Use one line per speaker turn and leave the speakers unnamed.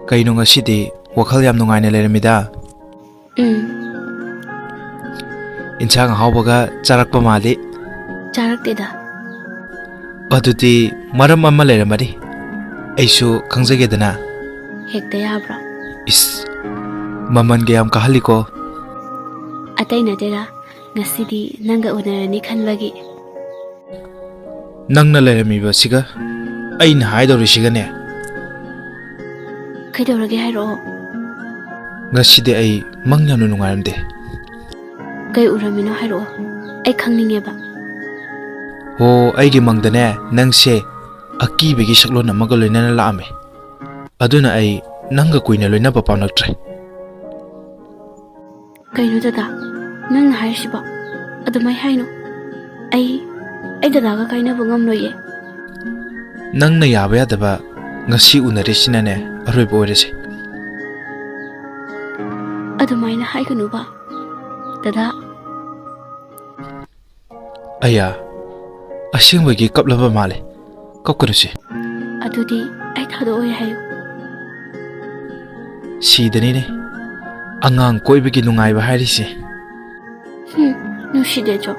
Kaino ngasidi wakhal yam nungaina leramida. Insang hawbaga charakpa mali.
Charakteda.
Aduti maram amma leramadi. Aisu khangjagedana.
Hekta yabra.
Is maman gayam kahaliko.
Atay natera ngasidi nanga unarani khanbagi.
Nangna leramiba siga aina haidorisigane.
Kaidorage hairo.
Ngasidi ai mangyamnu nungaramde.
Kai uramino hairo. Ai khangningeba.
Ho aigi mangdane nangse akibegi saklon amaga loinana laame. Aduna ai nanga kuina loina papamnaktre.
Kaino dada nang hairsiba adumai haino. Ai dadaga kainaba ngamloye.
Nangna yaba yadaba ngasi unaresinane aroiba oirese.
Adumaina haikanuba. Dada.
Aya asingwagi kaplaba male. Kapkanusi.
Adudi ai thado oy hayo.
Sidanine angang koibagi nungaiba hairisi.
Nusidejo.